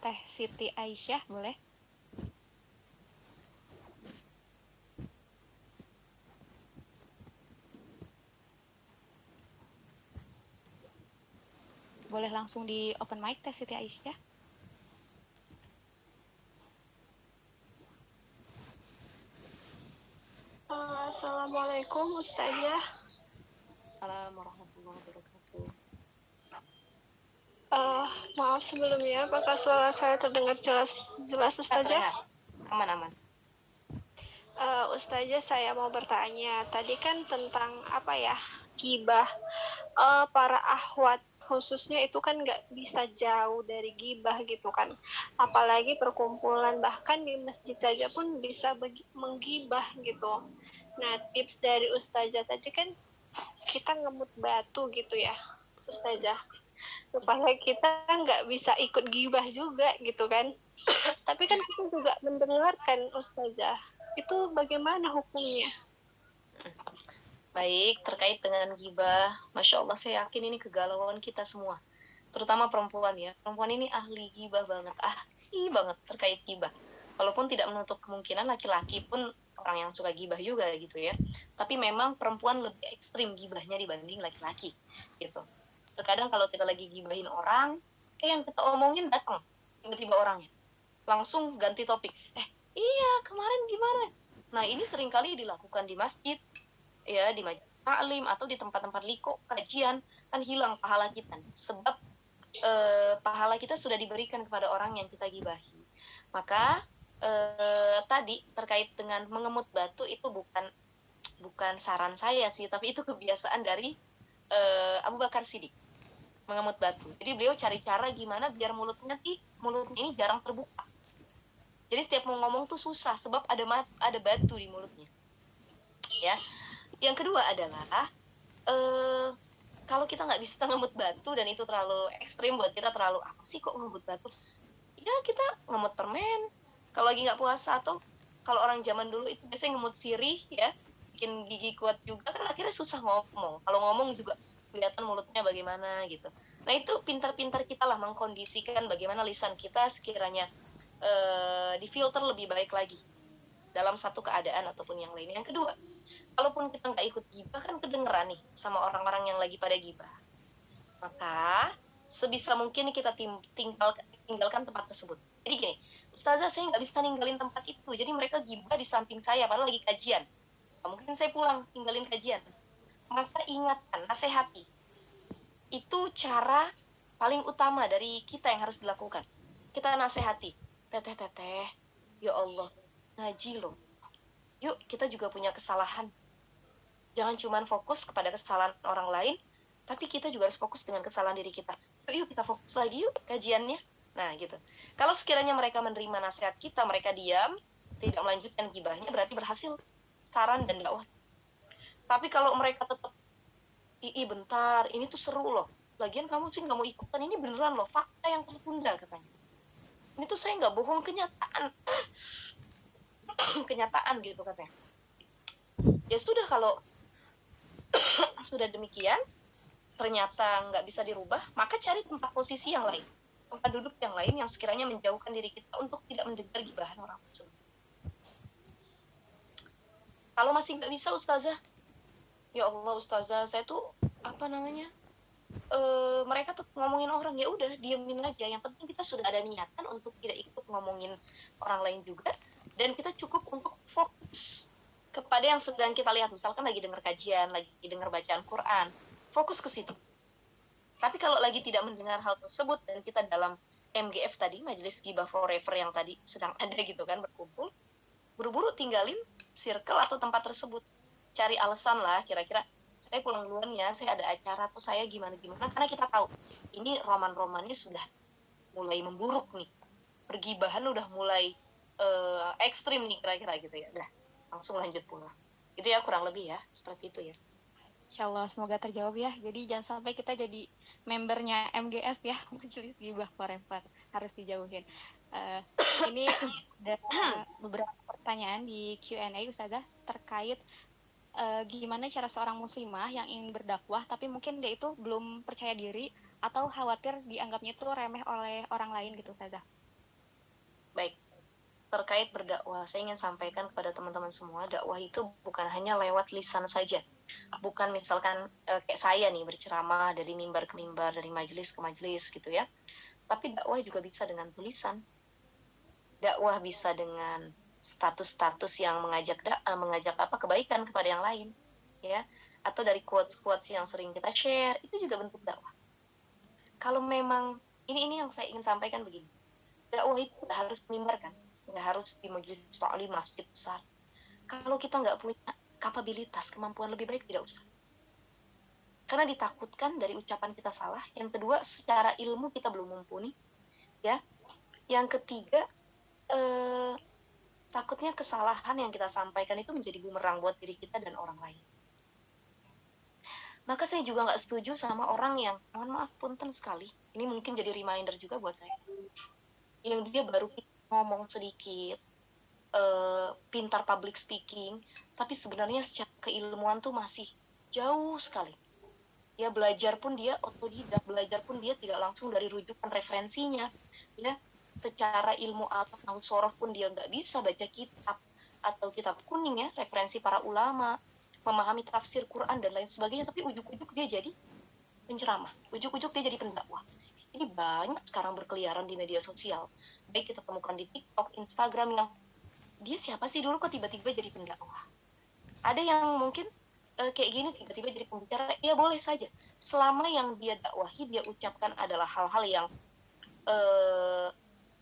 Teh Siti Aisyah, boleh? Boleh langsung di open mic, Teh Siti Aisyah. Assalamualaikum Ustazah. Assalamualaikum warahmatullahi wabarakatuh. Maaf sebelumnya, apakah suara saya terdengar jelas Ustazah? Aman. Ustazah, saya mau bertanya. Tadi kan tentang gibah. Para akhwat khususnya itu kan nggak bisa jauh dari gibah gitu kan. Apalagi perkumpulan, bahkan di masjid saja pun bisa menggibah gitu. Nah, tips dari Ustazah tadi kan kita ngemut batu gitu ya, Ustazah, supaya kita nggak bisa ikut gibah juga gitu kan. Tapi kan kita juga mendengarkan, Ustazah, itu bagaimana hukumnya? Baik, terkait dengan gibah, Masya Allah, saya yakin ini kegalauan kita semua, terutama perempuan ya. Perempuan ini ahli gibah banget terkait gibah. Walaupun tidak menutup kemungkinan laki-laki pun orang yang suka gibah juga gitu ya. Tapi memang perempuan lebih ekstrim gibahnya dibanding laki-laki gitu. Terkadang kalau kita lagi gibahin orang, yang kita omongin datang tiba-tiba orangnya langsung ganti topik. Iya kemarin gimana? Nah ini seringkali dilakukan di masjid, ya di majelis taklim atau di tempat-tempat liko kajian, kan hilang pahala kita sebab pahala kita sudah diberikan kepada orang yang kita gibahi. Maka tadi terkait dengan mengemut batu itu bukan saran saya sih, tapi itu kebiasaan dari Abu Bakar Siddiq, mengemut batu. Jadi beliau cari cara gimana biar mulutnya ini jarang terbuka. Jadi setiap mau ngomong tuh susah sebab ada batu di mulutnya. Ya. Yang kedua adalah kalau kita nggak bisa ngemut batu dan itu terlalu ekstrim buat kita, terlalu apa sih kok ngemut batu? Ya kita ngemut permen. Kalau lagi nggak puasa, atau kalau orang zaman dulu itu biasanya ngemut sirih ya, bikin gigi kuat juga kan, akhirnya susah ngomong. Kalau ngomong juga kelihatan mulutnya bagaimana gitu. Nah itu pintar-pintar kita lah mengkondisikan bagaimana lisan kita sekiranya difilter lebih baik lagi dalam satu keadaan ataupun yang lain. Yang kedua, kalaupun kita nggak ikut gibah kan kedengeran nih sama orang-orang yang lagi pada gibah, maka sebisa mungkin kita tinggalkan tempat tersebut. Jadi gini, Ustazah saya nggak bisa ninggalin tempat itu, jadi mereka gibah di samping saya padahal lagi kajian. Mungkin saya pulang tinggalin kajian. Maka ingatkan, nasihati. Itu cara paling utama dari kita yang harus dilakukan. Kita nasihati, teteh, ya Allah, ngaji loh. Yuk kita juga punya kesalahan. Jangan cuma fokus kepada kesalahan orang lain, tapi kita juga harus fokus dengan kesalahan diri kita. Yuk kita fokus lagi yuk kajiannya. Nah gitu. Kalau sekiranya mereka menerima nasihat kita, mereka diam, tidak melanjutkan gibahnya, berarti berhasil saran dan dakwah. Tapi kalau mereka tetap, bentar, ini tuh seru loh, lagian kamu sih nggak mau ikutan, ini beneran loh, fakta yang tertunda katanya. Ini tuh saya nggak bohong, kenyataan. Kenyataan gitu katanya. Ya sudah, kalau sudah demikian, ternyata nggak bisa dirubah, maka cari tempat posisi yang lain, tempat duduk yang lain yang sekiranya menjauhkan diri kita untuk tidak mendengar gibahan orang tersebut. Kalau masih nggak bisa, Ustazah, ya Allah Ustazah, saya tuh mereka tuh ngomongin orang, ya udah diemin aja. Yang penting kita sudah ada niatan untuk tidak ikut ngomongin orang lain juga, dan kita cukup untuk fokus kepada yang sedang kita lihat. Misalkan lagi dengar kajian, lagi dengar bacaan Quran, fokus ke situ. Tapi kalau lagi tidak mendengar hal tersebut dan kita dalam MGF tadi, Majelis Ghibah Forever yang tadi sedang ada gitu kan, berkumpul, buru-buru tinggalin circle atau tempat tersebut. Cari alasan lah, kira-kira saya pulang duluan ya, saya ada acara atau saya gimana-gimana, karena kita tahu ini roman-romannya sudah mulai memburuk nih, pergibahan udah mulai ekstrim nih kira-kira gitu ya. Udah, langsung lanjut pulang. Itu ya kurang lebih ya, seperti itu ya. Insya Allah semoga terjawab ya. Jadi jangan sampai kita jadi membernya MGF ya, Majelis Ghibah Forever, harus dijauhin. Ini ada beberapa pertanyaan di Q&A Ustazah terkait gimana cara seorang muslimah yang ingin berdakwah tapi mungkin dia itu belum percaya diri atau khawatir dianggapnya itu remeh oleh orang lain gitu Ustazah. Baik, terkait berdakwah, saya ingin sampaikan kepada teman-teman semua, dakwah itu bukan hanya lewat lisan saja. Bukan misalkan kayak saya nih berceramah dari mimbar ke mimbar, dari majelis ke majelis gitu ya. Tapi dakwah juga bisa dengan tulisan. Dakwah bisa dengan status-status yang mengajak kebaikan kepada yang lain, ya, atau dari quotes-quotes yang sering kita share, itu juga bentuk dakwah. Kalau memang ini yang saya ingin sampaikan begini, dakwah itu nggak harus dimimbarkan, nggak harus di majelis taklim masjid besar. Kalau kita nggak punya kapabilitas, kemampuan lebih baik tidak usah. Karena ditakutkan dari ucapan kita salah. Yang kedua, secara ilmu kita belum mumpuni, ya. Yang ketiga, takutnya kesalahan yang kita sampaikan itu menjadi bumerang buat diri kita dan orang lain. Maka saya juga nggak setuju sama orang yang, mohon maaf, punten sekali, ini mungkin jadi reminder juga buat saya, yang dia baru ngomong sedikit, pintar public speaking, tapi sebenarnya secara keilmuan tuh masih jauh sekali. Ya, belajar pun dia otodidak, belajar pun dia tidak langsung dari rujukan referensinya, ya. Secara ilmu atau sorof pun dia nggak bisa baca kitab atau kitab kuning ya, referensi para ulama, memahami tafsir Quran dan lain sebagainya, tapi ujuk-ujuk dia jadi penceramah, ujuk-ujuk dia jadi pendakwah. Ini banyak sekarang berkeliaran di media sosial, baik kita temukan di TikTok, Instagram, yang dia siapa sih dulu kok tiba-tiba jadi pendakwah. Ada yang mungkin kayak gini tiba-tiba jadi pembicara, ya boleh saja, selama yang dia dakwahi, dia ucapkan adalah hal-hal yang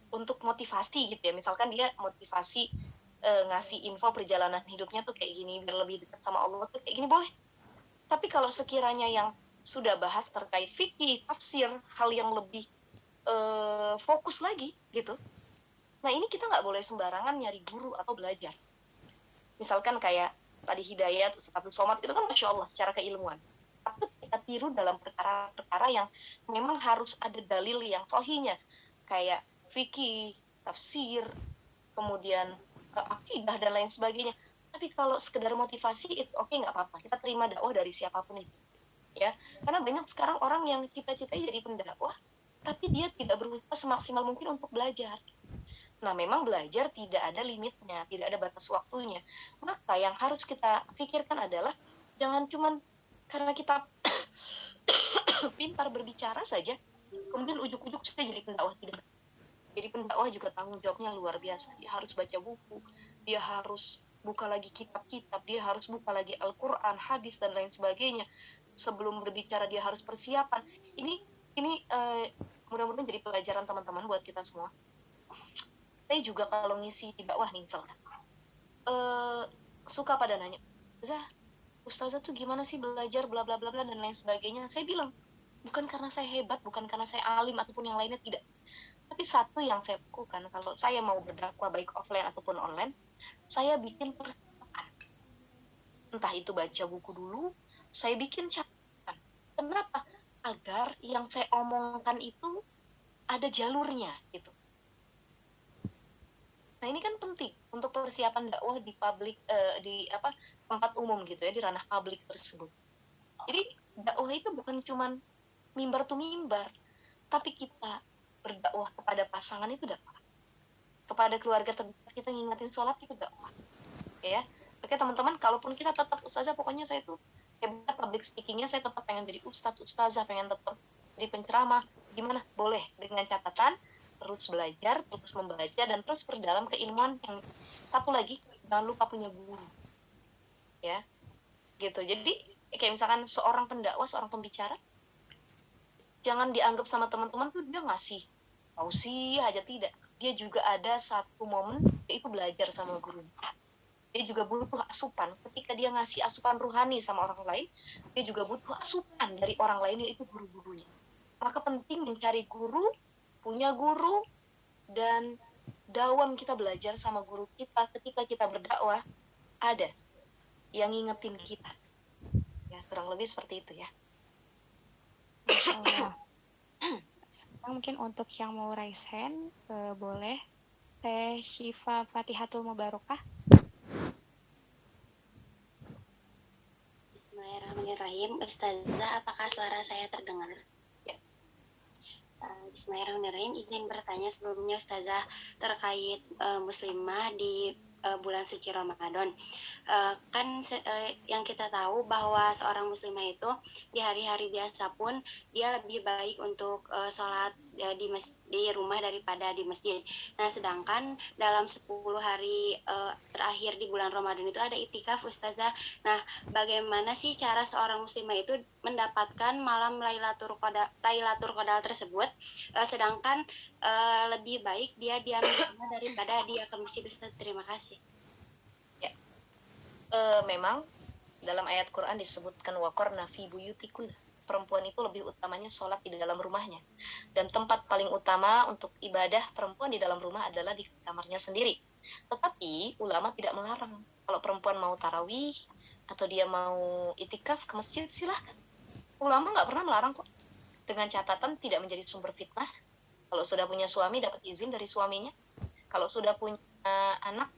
untuk motivasi gitu ya. Misalkan dia motivasi ngasih info perjalanan hidupnya tuh kayak gini biar lebih dekat sama Allah tuh kayak gini, boleh. Tapi kalau sekiranya yang sudah bahas terkait fikih, tafsir, hal yang lebih fokus lagi gitu, nah ini kita nggak boleh sembarangan nyari guru atau belajar. Misalkan kayak tadi Hidayat, Ustaz Abdul Somad, itu kan Masya Allah secara keilmuan. Tapi kita tiru dalam perkara-perkara yang memang harus ada dalil yang sahihnya, kayak fikih, tafsir, kemudian akidah dan lain sebagainya. Tapi kalau sekedar motivasi, it's okay, nggak apa-apa. Kita terima dakwah dari siapapun itu, ya. Karena banyak sekarang orang yang cita-citanya jadi pendakwah, tapi dia tidak berusaha semaksimal mungkin untuk belajar. Nah, memang belajar tidak ada limitnya, tidak ada batas waktunya. Maka yang harus kita pikirkan adalah jangan cuman karena kita pintar berbicara saja, kemudian ujuk-ujuk sudah jadi pendakwah. Tidak. Jadi pendakwah juga tanggung jawabnya luar biasa. Dia harus baca buku, dia harus buka lagi kitab-kitab, dia harus buka lagi Al-Quran, hadis, dan lain sebagainya. Sebelum berbicara dia harus persiapan. Ini mudah-mudahan jadi pelajaran teman-teman buat kita semua. Saya juga kalau ngisi dakwah nih misalkan, suka pada nanya, Ustazah tuh gimana sih belajar bla bla bla bla dan lain sebagainya. Saya bilang, bukan karena saya hebat, bukan karena saya alim ataupun yang lainnya, tidak. Tapi satu yang saya lakukan, kalau saya mau berdakwah baik offline ataupun online, saya bikin persiapan. Entah itu baca buku dulu, saya bikin catatan. Kenapa? Agar yang saya omongkan itu ada jalurnya gitu. Nah, ini kan penting untuk persiapan dakwah di publik, tempat umum gitu ya, di ranah publik tersebut. Jadi dakwah itu bukan cuman mimbar tuh mimbar, tapi kita berdakwah kepada pasangan itu dakwah, kepada keluarga terdekat kita ngingetin sholat itu dakwah, ya. Oke teman-teman, kalaupun kita tetap ustazah, pokoknya saya tuh hebat public speakingnya, saya tetap pengen jadi ustazah, pengen tetap jadi penceramah, gimana? Boleh, dengan catatan terus belajar, terus membaca, dan terus perdalam keilmuan. Yang satu lagi, jangan lupa punya guru, ya, gitu. Jadi kayak misalkan seorang pendakwah, seorang pembicara, jangan dianggap sama teman-teman tuh dia ngasih tausiah aja, tidak. Dia juga ada satu momen yaitu belajar sama guru. Dia juga butuh asupan. Ketika dia ngasih asupan ruhani sama orang lain, dia juga butuh asupan dari orang lain, yaitu guru-gurunya. Maka penting mencari guru, punya guru, dan dawam kita belajar sama guru kita. Ketika kita berdakwah, ada yang ngingetin kita. Ya, kurang lebih seperti itu ya. Sekarang mungkin untuk yang mau raise hand, boleh. Teh Syifa Fatihatul Mubarakah. Bismillahirrahmanirrahim. Ustazah, apakah suara saya terdengar? Ya. Bismillahirrahmanirrahim. Izin bertanya sebelumnya Ustazah terkait muslimah di bulan suci Ramadan. Yang kita tahu bahwa seorang muslimah itu di hari-hari biasa pun dia lebih baik untuk sholat di rumah daripada di masjid. Nah, sedangkan dalam 10 hari terakhir di bulan Ramadan itu ada itikaf, Ustazah. Nah, bagaimana sih cara seorang muslimah itu mendapatkan malam Lailatul Qadar tersebut, sedangkan lebih baik dia diam di rumah daripada dia ke masjid, Ustaz? Terima kasih. Ya. Memang dalam ayat Quran disebutkan waqarna fi buyutikunna. Perempuan itu lebih utamanya sholat di dalam rumahnya. Dan tempat paling utama untuk ibadah perempuan di dalam rumah adalah di kamarnya sendiri. Tetapi ulama tidak melarang. Kalau perempuan mau tarawih atau dia mau itikaf ke masjid, silahkan. Ulama nggak pernah melarang kok. Dengan catatan tidak menjadi sumber fitnah. Kalau sudah punya suami, dapat izin dari suaminya. Kalau sudah punya anak,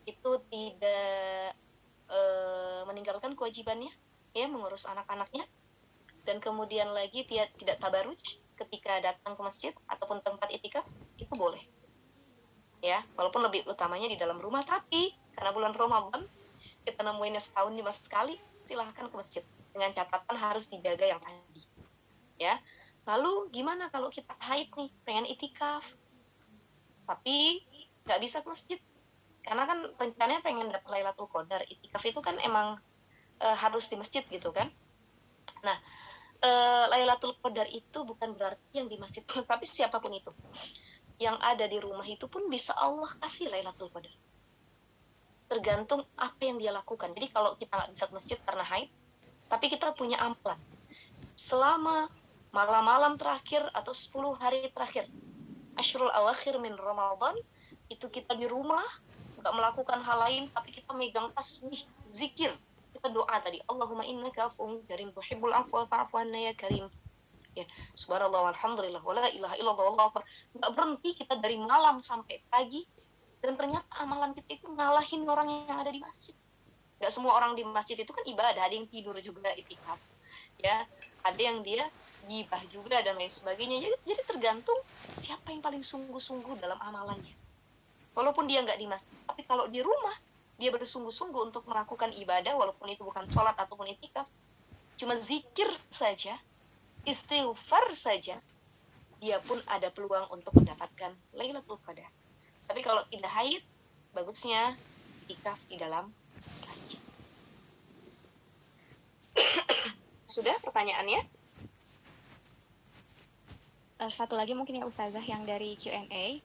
itu tidak meninggalkan kewajibannya, ya, mengurus anak-anaknya. Dan kemudian lagi dia tidak tabaruj ketika datang ke masjid ataupun tempat itikaf, itu boleh. Ya, walaupun lebih utamanya di dalam rumah, tapi karena bulan Ramadan kita nemuinnya setahun 5 sekali, silahkan ke masjid. Dengan catatan harus dijaga yang tadi. Ya. Lalu gimana kalau kita haid nih, pengen itikaf, tapi nggak bisa ke masjid? Karena kan rencananya pengen dapat Lailatul Qadar. Itikaf itu kan emang harus di masjid gitu kan. Nah, Lailatul Qadar itu bukan berarti yang di masjid, tapi siapapun itu yang ada di rumah itu pun bisa Allah kasih Lailatul Qadar. Tergantung apa yang dia lakukan. Jadi kalau kita nggak bisa ke masjid karena haid, tapi kita punya amalan selama malam-malam terakhir atau 10 hari terakhir, Ashrul Awakhir min Ramadan, itu kita di rumah nggak melakukan hal lain, tapi kita megang tasbih, zikir, kita doa tadi, Allahumma innaka afuwwun karim tuhibbul afwa fa'fu anna ya karim. Ya, subhanallah walhamdulillah wala ilaha illallah wallahu akbar. Nggak berhenti kita dari malam sampai pagi, dan ternyata amalan kita itu ngalahin orang yang ada di masjid. Nggak semua orang di masjid itu kan ibadah, ada yang tidur juga itikaf, ya, ada yang dia gibah juga dan lain sebagainya. Jadi tergantung siapa yang paling sungguh-sungguh dalam amalannya. Walaupun dia nggak di masjid, tapi kalau di rumah dia bersungguh-sungguh untuk melakukan ibadah, walaupun itu bukan sholat ataupun itikaf, cuma zikir saja, istighfar saja, dia pun ada peluang untuk mendapatkan Lailatul Qadar. Tapi kalau tidak haid, bagusnya itikaf di dalam masjid. Sudah pertanyaannya? Satu lagi mungkin ya Ustazah yang dari Q&A.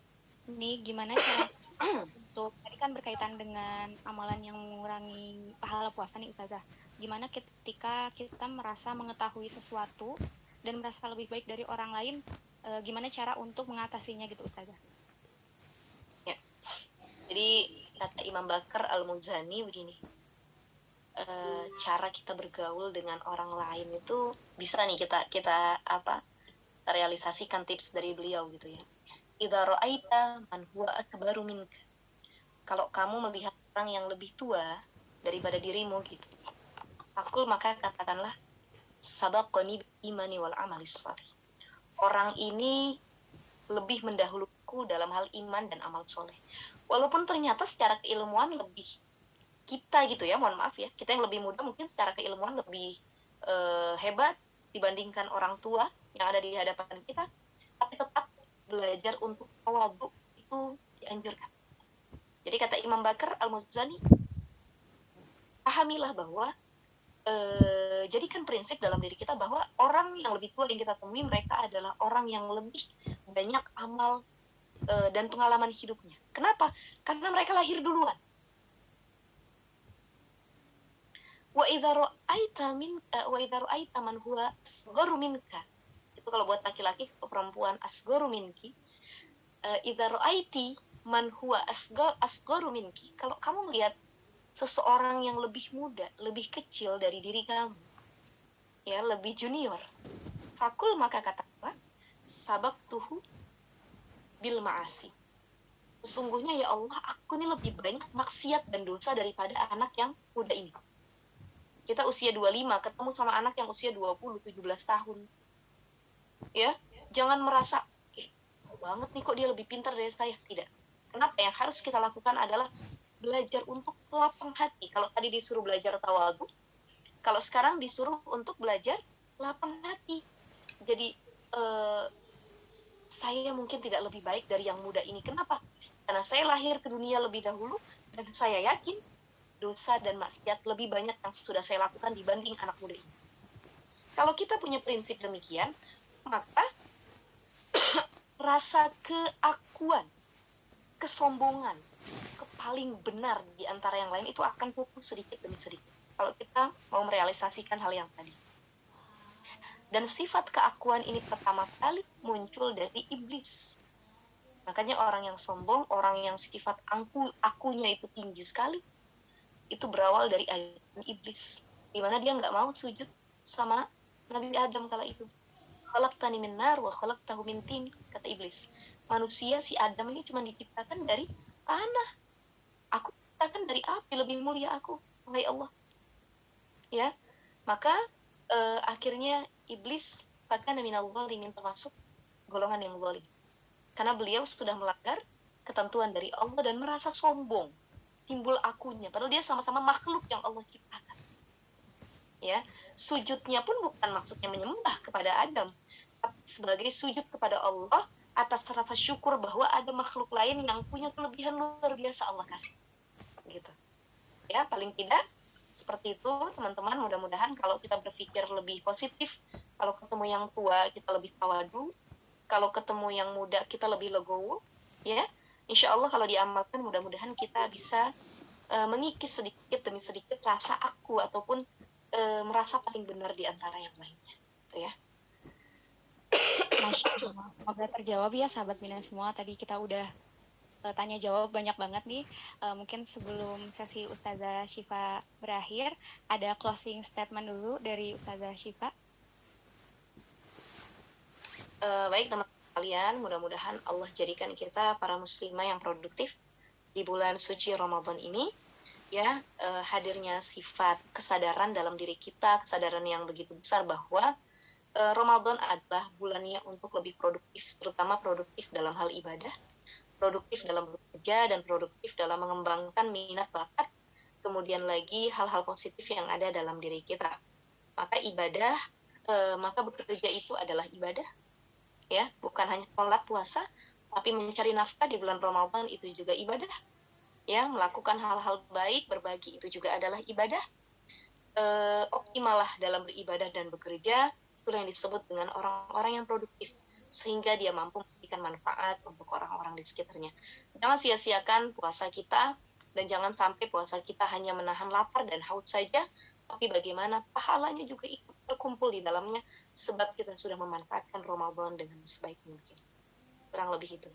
Ini gimana cara untuk, tadi kan berkaitan dengan amalan yang mengurangi pahala puasa nih Ustazah. Gimana ketika kita merasa mengetahui sesuatu dan merasa lebih baik dari orang lain, gimana cara untuk mengatasinya gitu Ustazah? Ya. Jadi kata Imam Bakar Al-Muzani begini, cara kita bergaul dengan orang lain itu bisa nih kita realisasikan tips dari beliau gitu ya. Idza ra'aita man huwa akbaru minka. Kalau kamu melihat orang yang lebih tua daripada dirimu gitu, maka katakanlah sabaqani bil imani wal amalis shalih. Orang ini lebih mendahuluku dalam hal iman dan amal soleh. Walaupun ternyata secara keilmuan lebih kita gitu ya, mohon maaf ya, kita yang lebih muda mungkin secara keilmuan lebih hebat dibandingkan orang tua yang ada di hadapan kita, tapi tetap belajar untuk tawadhu itu dianjurkan. Jadi kata Imam Bakar Al-Muzani, pahamilah bahwa jadikan prinsip dalam diri kita bahwa orang yang lebih tua yang kita temui, mereka adalah orang yang lebih banyak amal dan pengalaman hidupnya. Kenapa? Karena mereka lahir duluan. Wa idza ra'aita man huwa asgharu minka. Itu kalau buat laki-laki, atau perempuan, asgharu minki. Idza ra'aiti man huwa asgharu minki. Kalau kamu melihat seseorang yang lebih muda, lebih kecil dari diri kamu, ya, lebih junior, fakul maka katakanlah sabaqtuhu bil ma'asi. Sesungguhnya ya Allah, aku ini lebih banyak maksiat dan dosa daripada anak yang muda ini. Kita usia 25 ketemu sama anak yang usia 20, 17 tahun. Ya, jangan merasa banget nih kok dia lebih pintar dari saya. Tidak. Kenapa? Yang harus kita lakukan adalah belajar untuk lapang hati. Kalau tadi disuruh belajar tawadhu, kalau sekarang disuruh untuk belajar lapang hati. Jadi saya mungkin tidak lebih baik dari yang muda ini. Kenapa? Karena saya lahir ke dunia lebih dahulu dan saya yakin dosa dan maksiat lebih banyak yang sudah saya lakukan dibanding anak muda ini. Kalau kita punya prinsip demikian, maka rasa keakuan, kesombongan, paling benar di antara yang lain itu akan pupus sedikit demi sedikit kalau kita mau merealisasikan hal yang tadi. Dan sifat keakuan ini pertama kali muncul dari iblis. Makanya orang yang sombong, orang yang sifat akunya itu tinggi sekali, itu berawal dari ajaran iblis, di mana dia nggak mau sujud sama Nabi Adam kala itu. Khalaqtani min nar wa khalaqtahu min tin, kata iblis. Manusia si Adam ini cuma diciptakan dari tanah, aku diciptakan dari api, lebih mulia aku, wahai Allah. Ya, maka akhirnya iblis bahkan minal zalimin, termasuk golongan yang zalim. Karena beliau sudah melanggar ketentuan dari Allah dan merasa sombong, timbul akunya, padahal dia sama-sama makhluk yang Allah ciptakan. Ya, sujudnya pun bukan maksudnya menyembah kepada Adam, tapi sebagai sujud kepada Allah atas rasa syukur bahwa ada makhluk lain yang punya kelebihan luar biasa Allah kasih. Gitu. Ya, paling tidak seperti itu, teman-teman. Mudah-mudahan kalau kita berpikir lebih positif, kalau ketemu yang tua kita lebih tawadhu, kalau ketemu yang muda kita lebih legowo, ya. Insya Allah kalau diamalkan, mudah-mudahan kita bisa mengikis sedikit demi sedikit rasa aku ataupun merasa paling benar di antara yang lainnya, gitu ya. Masya Allah, semoga terjawab ya sahabat Bina semua. Tadi kita udah tanya jawab banyak banget nih. Mungkin sebelum sesi Ustazah Syifa berakhir, ada closing statement dulu dari Ustazah Syifa. Baik teman-teman kalian, mudah-mudahan Allah jadikan kita para muslimah yang produktif di bulan suci Ramadan ini. Ya, hadirnya sifat kesadaran dalam diri kita, kesadaran yang begitu besar bahwa Ramadan adalah bulannya untuk lebih produktif, terutama produktif dalam hal ibadah, produktif dalam bekerja, dan produktif dalam mengembangkan minat bakat, kemudian lagi hal-hal positif yang ada dalam diri kita. Maka ibadah, maka bekerja itu adalah ibadah, ya, bukan hanya sholat puasa, tapi mencari nafkah di bulan Ramadan itu juga ibadah, ya, melakukan hal-hal baik, berbagi itu juga adalah ibadah. Optimalah dalam beribadah dan bekerja, itulah yang disebut dengan orang-orang yang produktif, sehingga dia mampu memberikan manfaat untuk orang-orang di sekitarnya. Jangan sia-siakan puasa kita, dan jangan sampai puasa kita hanya menahan lapar dan haus saja, tapi bagaimana pahalanya juga ikut terkumpul di dalamnya, sebab kita sudah memanfaatkan Ramadan dengan sebaik mungkin. Kurang lebih itu.